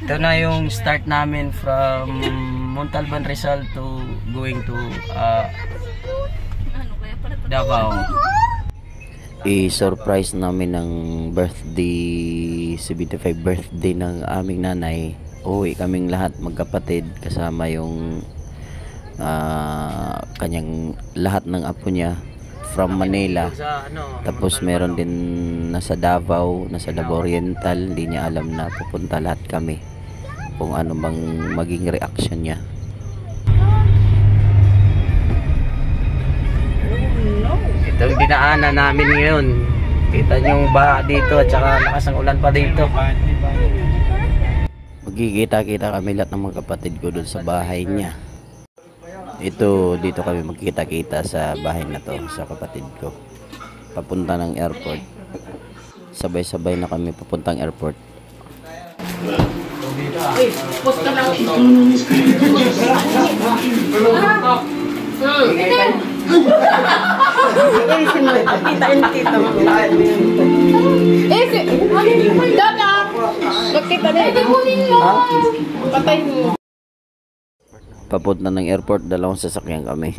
Ito na yung start namin from Montalban, Rizal to going to Davao. I-surprise namin ng birthday, 75 birthday ng aming nanay. Uwi kaming lahat magkapatid kasama yung kanyang lahat ng apo niya from Manila. Tapos meron din nasa Davao Oriental. Hindi niya alam na pupunta lahat kami, kung ano bang maging reaction niya. Ito yung dinaanan namin ngayon. Kita niyo yung baha dito at saka lakas ng ulan pa dito. Magkikita-kita kami lahat ng mga kapatid ko doon sa bahay niya. Dito kami magkikita-kita sa bahay na to, sa kapatid ko. Papunta ng airport. Sabay-sabay na kami papuntang airport. Posta lang. Papunta ng airport, dalawang sasakyan kami.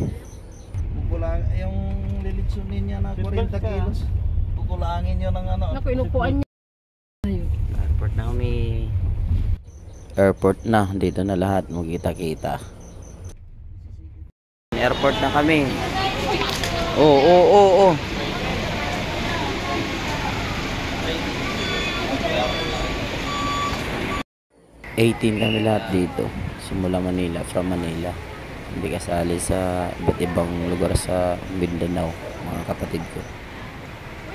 Yung lilitsunin niya na 40 kilos. Kukulangin niyo ng ano. Naku, inupuan niya. Airport na kami. Airport na, dito na lahat magkita-kita. Airport na kami. Oo. 18 kami lahat dito, simula Manila, from Manila. Hindi kasali sa iba't ibang lugar sa Mindanao, mga kapatid ko.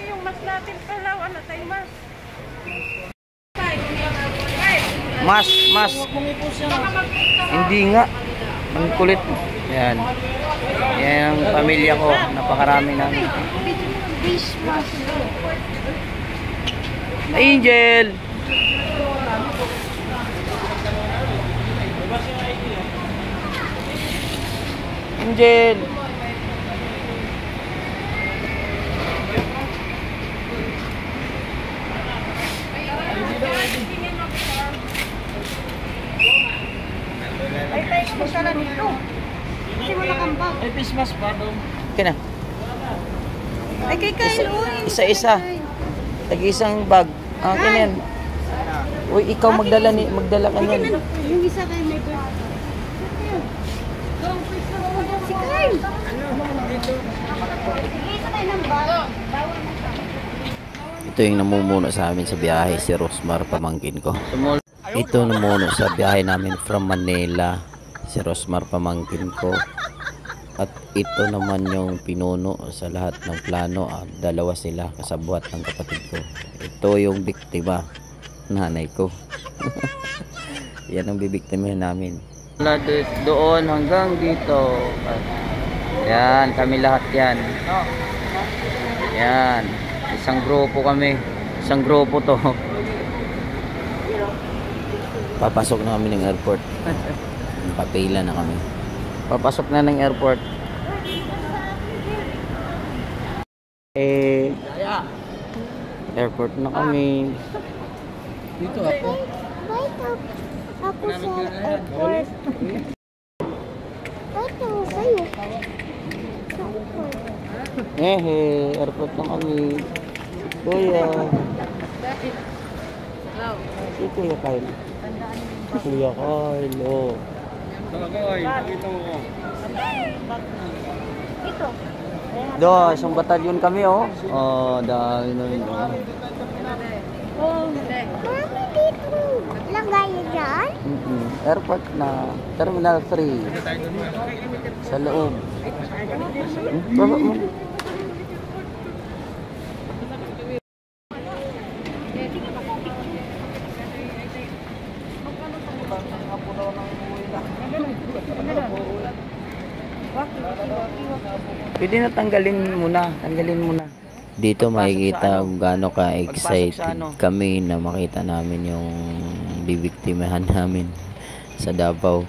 Yung mas natin pala, wala tayo mas. Mas. Hindi nga. Ang kulit. Yan. Yan ang pamilya ko. Napakarami namin. Angel! Angel! Ay, tayo mo sana dito. Kasi wala kang bag. Ay, Christmas pa doon. Okay na. Ay, kay Kyle. Isa-isa. Tag-isang bag. Akin yan. Uy, ikaw magdala ka niyan. Yung isa kayo may bag. Si Kyle. Isa tayo ng bag. Ito yung namumuno sa amin sa biyahe, si Rosmar, pamangkin ko. Ito namumuno sa biyahe namin from Manila, si Rosmar, pamangkin ko. At ito naman yung pinuno sa lahat ng plano. Dalawa sila kasabuhat ng kapatid ko. Ito yung biktima, nanay ko. Yan ang bibiktimahin namin. Doon hanggang dito. Yan, kami lahat yan. Yan. Isang grupo kami. Isang grupo to. Papasok na kami ng airport. Nakapila na kami. Papasok na ng airport. Airport na kami. Dito ako. Ako sa airport. Ito, kayo. Airport na kami. Kuya. Si Kuya Kyle. Kuya Kyle, oh. Ito. Do, isang batalyon kami, oh. Oh, dahil na yun, oh. Mami, dito. Lagay dyan? Airport na. Terminal 3. Sa loob. Baba mo. Pwede na tanggalin muna. Dito makikita kung gaano ka-excited kami na makita namin yung bibiktimahan namin sa Davao.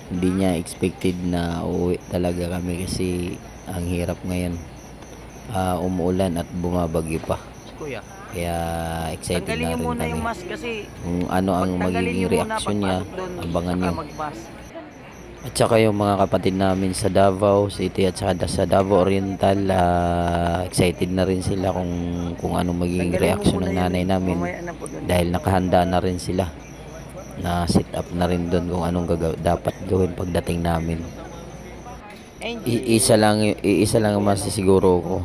Hindi niya expected na uuwi talaga kami kasi ang hirap ngayon. Umuulan at bumabagyo pa. Kuya. Kaya excited Tanggalin na niyo rin muna kami. yung mask kasi Kung ano ang pag tanggalin magiging niyo muna reaksyon niya, pagpasok doon, abangan saka niyo. mag-mask. At saka yung mga kapatid namin sa Davao City at saka sa Davao Oriental, excited na rin sila kung ano magiging Tanggalin mo reaksyon muna ng yun. nanay namin. Mamaya na po doon. Dahil nakahanda na rin sila. Na set up na rin doon kung anong dapat gawin pagdating namin. Iisa lang ang masisiguro ko.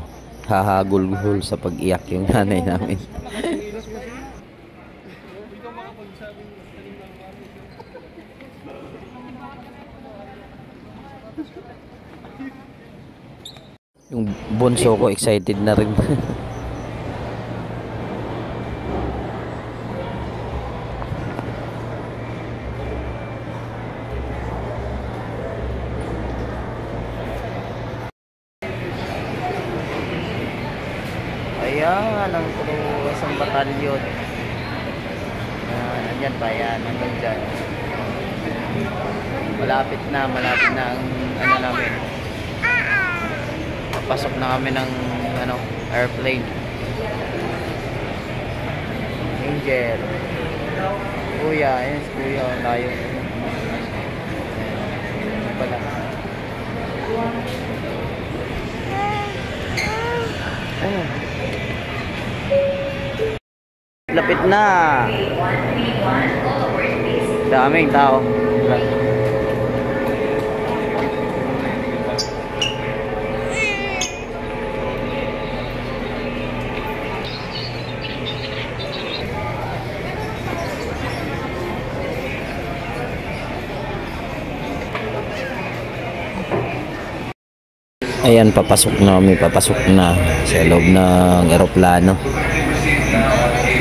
Hahagulgul sa pag-iyak yung nanay namin. Yung bunso ko excited na rin. Ayan, ang isang batalyon. Nandyan pa yan, hanggang dyan. Malapit na ang ano namin. Pasok na kami ng airplane. Angel. Kuya, ayun si Kuya, ang layo. Ayan pala. Ayan. Lapit na. Daming tao. Ayan, papasok na sa loob ng eroplano.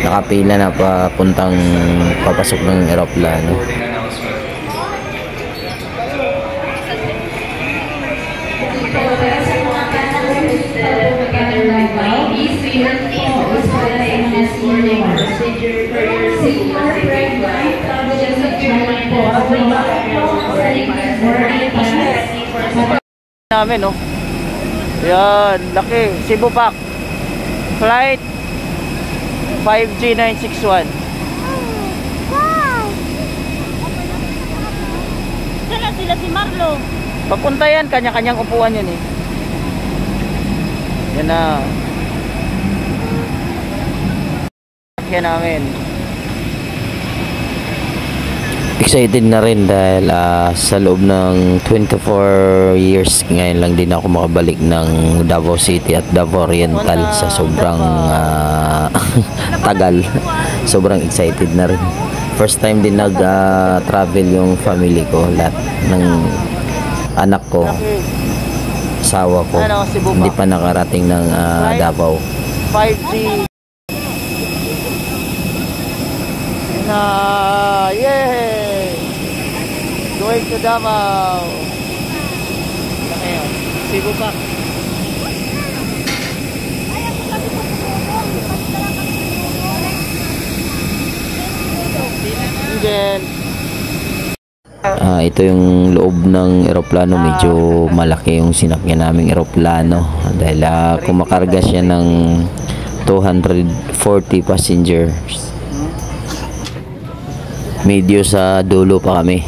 Nakapila na papuntang papasok ng eroplano. Namin, no? Yan, laki. Cebu Pac. Flight 5G961. Sila si Marlo. Papunta yan, kanya-kanyang upuan yun eh. Yan na. Yan namin. Excited na rin dahil sa loob ng 24 years ngayon lang din ako makabalik ng Davao City at Davao Oriental sa sobrang tagal. Sobrang excited na rin. First time din nag-travel yung family ko, lahat ng anak ko, asawa ko, hindi pa nakarating ng Davao. 5G. Yay! Going to Davao. Laki yun. Cebu Pac. Ito yung loob ng eroplano, medyo malaki yung sinakyan naming eroplano dahil kumakarga siya ng 240 passengers. Medyo sa dulo pa kami.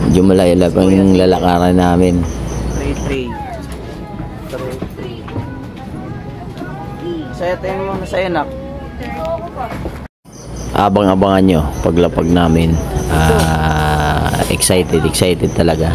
Medyo malayo pa yung lalakaran namin. 3-3. Saya tayo mo na sa'yo, nak. Abang-abangan nyo paglapag namin. Excited talaga.